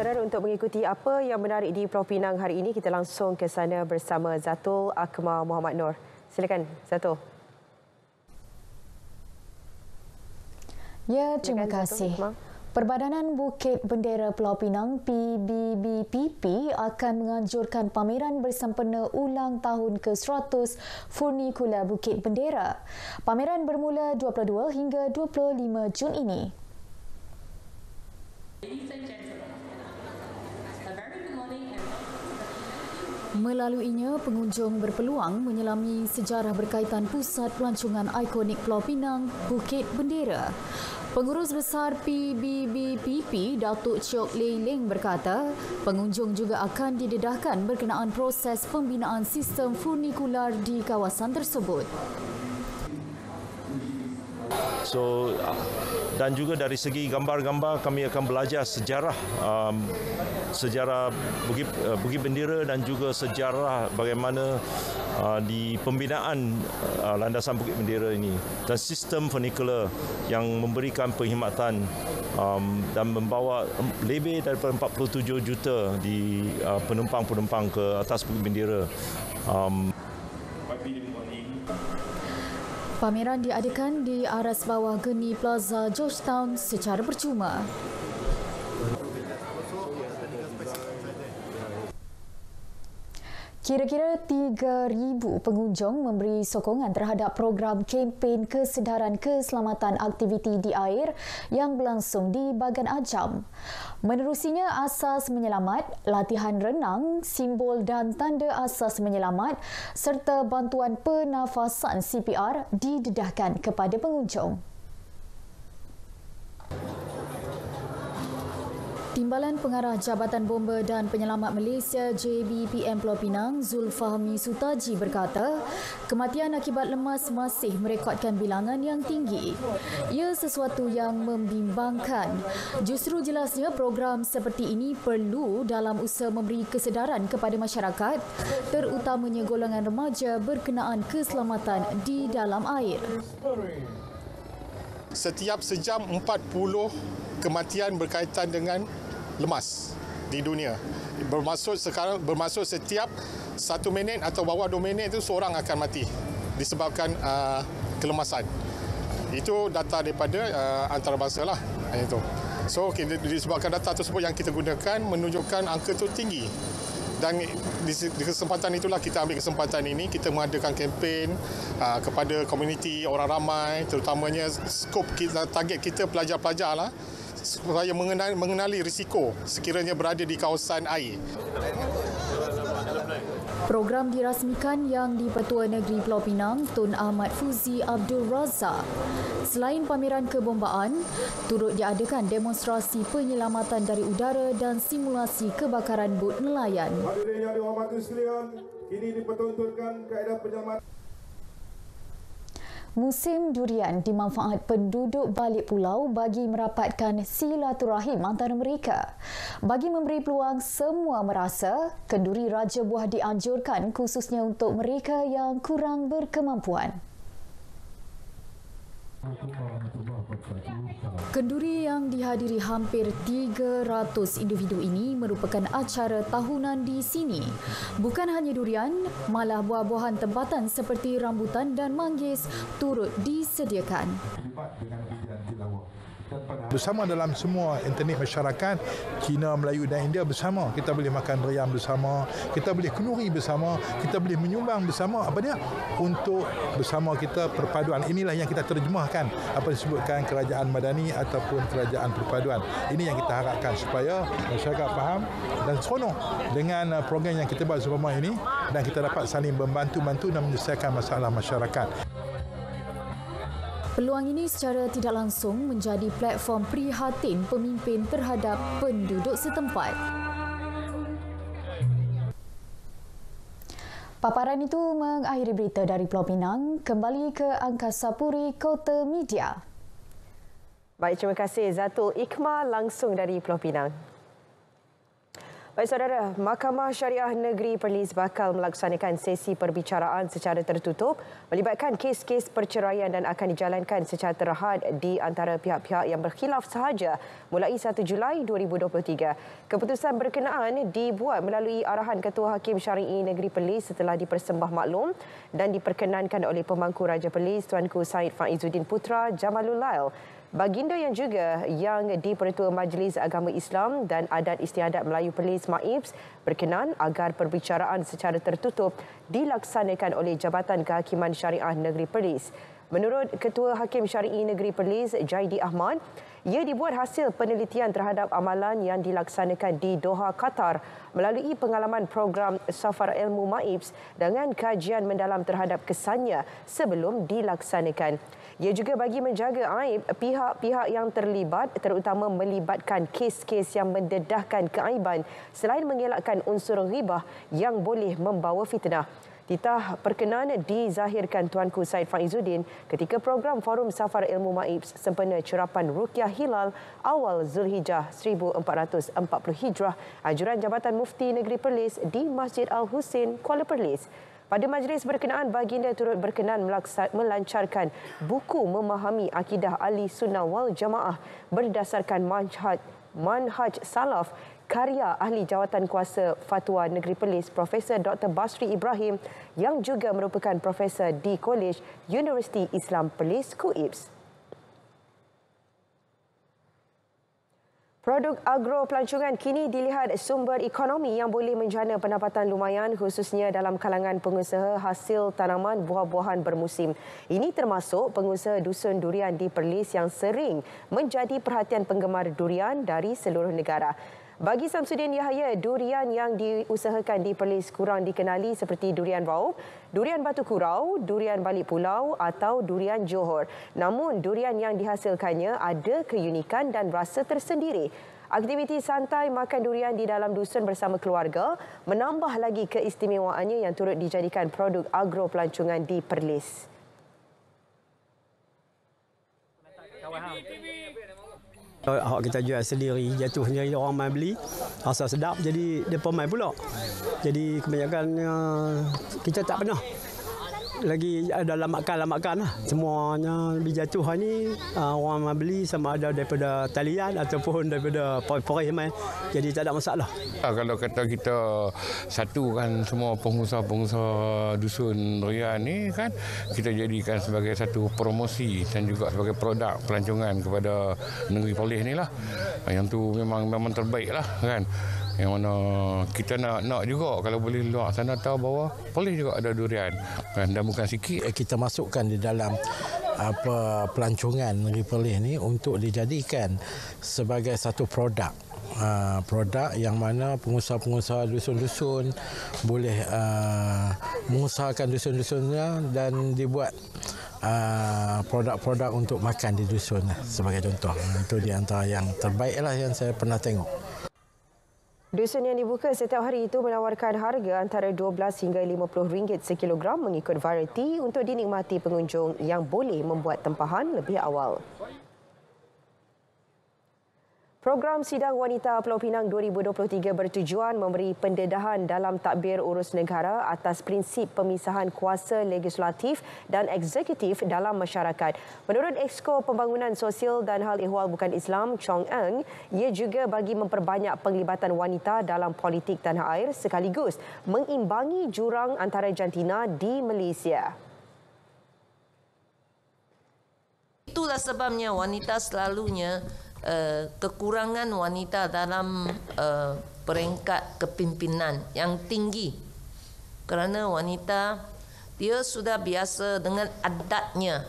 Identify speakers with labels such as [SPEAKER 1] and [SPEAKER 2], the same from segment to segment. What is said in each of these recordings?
[SPEAKER 1] Saudara, untuk mengikuti apa yang menarik di Pulau Pinang hari ini, kita langsung ke sana bersama Zatul Akmal Muhammad Noor. Silakan, Zatul.
[SPEAKER 2] Ya, terima kasih. Perbadanan Bukit Bendera Pulau Pinang PBBPP akan menganjurkan pameran bersempena ulang tahun ke-100 Furnikula Bukit Bendera. Pameran bermula 22 hingga 25 Jun ini. Melaluinya, pengunjung berpeluang menyelami sejarah berkaitan pusat pelancongan ikonik Pulau Pinang, Bukit Bendera. Pengurus Besar PBBPP, Datuk Chok Lei Leng berkata, pengunjung juga akan didedahkan berkenaan proses pembinaan sistem furnikular di kawasan tersebut.
[SPEAKER 3] So, dan juga dari segi gambar-gambar kami akan belajar sejarah Bukit Bendera dan juga sejarah bagaimana di pembinaan landasan Bukit Bendera ini dan sistem furnicular yang memberikan perkhidmatan dan membawa lebih daripada 47 juta di penumpang-penumpang ke atas Bukit Bendera.
[SPEAKER 2] Pameran diadakan di aras bawah Geni Plaza Georgetown secara percuma. Kira-kira 3,000 pengunjung memberi sokongan terhadap program kempen kesedaran keselamatan aktiviti di air yang berlangsung di Bagan Ajam. Menerusinya, asas menyelamat, latihan renang, simbol dan tanda asas menyelamat serta bantuan pernafasan CPR didedahkan kepada pengunjung. Timbalan Pengarah Jabatan Bomba dan Penyelamat Malaysia JBPM Pulau Pinang, Zulfahmi Sutaji berkata, kematian akibat lemas masih merekodkan bilangan yang tinggi. Ia sesuatu yang membimbangkan. Justru jelasnya program seperti ini perlu dalam usaha memberi kesedaran kepada masyarakat, terutamanya golongan remaja berkenaan keselamatan di dalam air.
[SPEAKER 4] Setiap sejam 40 kematian berkaitan dengan lemas di dunia. Bermaksud setiap 1 minit atau bawah 2 minit itu seorang akan mati disebabkan kelemasan. Itu data daripada antarabangsa lah. Itu. So disebabkan data tersebut yang kita gunakan menunjukkan angka itu tinggi. Dan di kesempatan itulah kita ambil kesempatan ini, kita mengadakan kempen kepada komuniti orang ramai, terutamanya skop kita, target kita pelajar-pelajar lah, supaya mengenali risiko sekiranya berada di kawasan air.
[SPEAKER 2] Program dirasmikan Yang di-Pertua Negeri Pulau Pinang, Tun Ahmad Fuzi Abdul Razak. Selain pameran kebombaan, turut diadakan demonstrasi penyelamatan dari udara dan simulasi kebakaran bot nelayan.
[SPEAKER 5] Hadirin yang dihormati sekalian, kini dipertontonkan kaedah penyelamatan.
[SPEAKER 2] Musim durian dimanfaat penduduk balik pulau bagi merapatkan silaturahim antara mereka. Bagi memberi peluang semua merasa, kenduri Raja Buah dianjurkan khususnya untuk mereka yang kurang berkemampuan. Kenduri yang dihadiri hampir 300 individu ini merupakan acara tahunan di sini. Bukan hanya durian, malah buah-buahan tempatan seperti rambutan dan manggis turut disediakan.
[SPEAKER 6] Bersama dalam semua etnik masyarakat Cina, Melayu dan India bersama. Kita boleh makan riam bersama, kita boleh kenduri bersama, kita boleh menyumbang bersama. Apa dia? Untuk bersama kita perpaduan. Inilah yang kita terjemahkan apa disebutkan kerajaan madani ataupun kerajaan perpaduan. Ini yang kita harapkan supaya masyarakat faham dan seronok dengan program yang kita buat bersama ini dan kita dapat saling membantu-bantu dan menyelesaikan masalah masyarakat.
[SPEAKER 2] Peluang ini secara tidak langsung menjadi platform prihatin pemimpin terhadap penduduk setempat. Paparan itu mengakhiri berita dari Pulau Pinang. Kembali ke Angkasa Puri, Kota Media.
[SPEAKER 1] Baik, terima kasih Zatul Ikmal langsung dari Pulau Pinang. Baik saudara, Mahkamah Syariah Negeri Perlis bakal melaksanakan sesi perbicaraan secara tertutup melibatkan kes-kes perceraian dan akan dijalankan secara terhad di antara pihak-pihak yang berkhilaf sahaja mulai 1 Julai 2023. Keputusan berkenaan dibuat melalui arahan Ketua Hakim Syari'i Negeri Perlis setelah dipersembah maklum dan diperkenankan oleh Pemangku Raja Perlis Tuanku Said Faizuddin Putra Jamalul Lail. Baginda yang juga yang di-Pertua Majlis Agama Islam dan Adat Istiadat Melayu Perlis MAIPS berkenan agar perbicaraan secara tertutup dilaksanakan oleh Jabatan Kehakiman Syariah Negeri Perlis. Menurut Ketua Hakim Syari'i Negeri Perlis Jaidi Ahmad, ia dibuat hasil penelitian terhadap amalan yang dilaksanakan di Doha, Qatar melalui pengalaman program Safar Ilmu MAIPS dengan kajian mendalam terhadap kesannya sebelum dilaksanakan. Ia juga bagi menjaga aib pihak-pihak yang terlibat, terutama melibatkan kes-kes yang mendedahkan keaiban selain mengelakkan unsur ghibah yang boleh membawa fitnah. Titah perkenan dizahirkan Tuanku Said Faizuddin ketika program Forum Safar Ilmu MAIPS sempena curapan Ruqyah Hilal awal Zulhijjah 1440 Hijrah anjuran Jabatan Mufti Negeri Perlis di Masjid Al-Husin, Kuala Perlis. Pada majlis berkenaan, baginda turut berkenan melancarkan buku memahami akidah Ahli Sunnah wal Jamaah berdasarkan manhaj salaf karya Ahli Jawatan Kuasa Fatwa Negeri Perlis Profesor Dr. Basri Ibrahim yang juga merupakan profesor di Kolej Universiti Islam Perlis KUIPS. Produk agro pelancongan kini dilihat sumber ekonomi yang boleh menjana pendapatan lumayan khususnya dalam kalangan pengusaha hasil tanaman buah-buahan bermusim. Ini termasuk pengusaha dusun durian di Perlis yang sering menjadi perhatian penggemar durian dari seluruh negara. Bagi Samsudin Yahaya, durian yang diusahakan di Perlis kurang dikenali seperti durian Raub, durian Batu Kurau, durian Balik Pulau atau durian Johor. Namun, durian yang dihasilkannya ada keunikan dan rasa tersendiri. Aktiviti santai makan durian di dalam dusun bersama keluarga menambah lagi keistimewaannya yang turut dijadikan produk agro pelancongan di Perlis.
[SPEAKER 7] Hak kita jual sendiri, jatuh sendiri, orang mai beli, rasa sedap, jadi depa mai pula. Jadi kebanyakan kita tak pernah lagi ada lamakan lah. Semuanya lebih jatuh ni orang mai beli sama ada daripada talian ataupun daripada perih mai. Jadi tak ada masalah.
[SPEAKER 8] Kalau kata kita satukan semua pengusaha-pengusaha dusun durian ni kan, kita jadikan sebagai satu promosi dan juga sebagai produk pelancongan kepada negeri Perlis ni lah. Yang tu memang terbaik lah kan. Yang mana kita nak juga kalau boleh luar sana tahu bahawa Perlis juga ada durian kan, dan bukan sikit.
[SPEAKER 9] Kita masukkan di dalam pelancongan negeri Perlis ni untuk dijadikan sebagai satu produk yang mana pengusaha-pengusaha dusun-dusun boleh mengusahakan dusun-dusunnya dan dibuat produk-produk untuk makan di dusun sebagai contoh. Itu di antara yang terbaik lah yang saya pernah tengok.
[SPEAKER 1] Dusun yang dibuka setiap hari itu menawarkan harga antara RM12 hingga RM50 sekilogram mengikut varieti untuk dinikmati pengunjung yang boleh membuat tempahan lebih awal. Program Sidang Wanita Pulau Pinang 2023 bertujuan memberi pendedahan dalam tadbir urus negara atas prinsip pemisahan kuasa legislatif dan eksekutif dalam masyarakat. Menurut Exco Pembangunan Sosial dan Hal Ehwal Bukan Islam, Chong Eng, ia juga bagi memperbanyak penglibatan wanita dalam politik tanah air sekaligus mengimbangi jurang antara jantina di Malaysia.
[SPEAKER 10] Itulah sebabnya wanita selalunya kekurangan wanita dalam peringkat kepimpinan yang tinggi, kerana wanita dia sudah biasa dengan adatnya.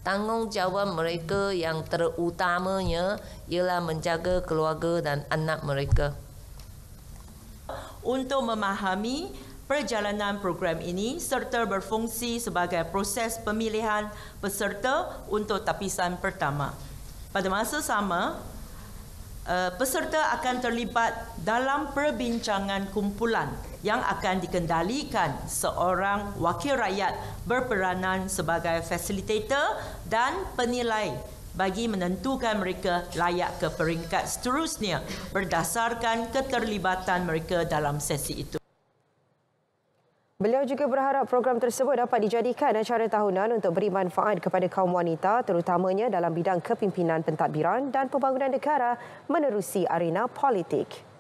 [SPEAKER 10] Tanggungjawab mereka yang terutamanya ialah menjaga keluarga dan anak mereka.
[SPEAKER 11] Untuk memahami perjalanan program ini serta berfungsi sebagai proses pemilihan peserta untuk tapisan pertama. Pada masa sama, peserta akan terlibat dalam perbincangan kumpulan yang akan dikendalikan seorang wakil rakyat berperanan sebagai fasilitator dan penilai bagi menentukan mereka layak ke peringkat seterusnya berdasarkan keterlibatan mereka dalam sesi itu.
[SPEAKER 1] Beliau juga berharap program tersebut dapat dijadikan acara tahunan untuk beri manfaat kepada kaum wanita terutamanya dalam bidang kepimpinan pentadbiran dan pembangunan negara menerusi arena politik.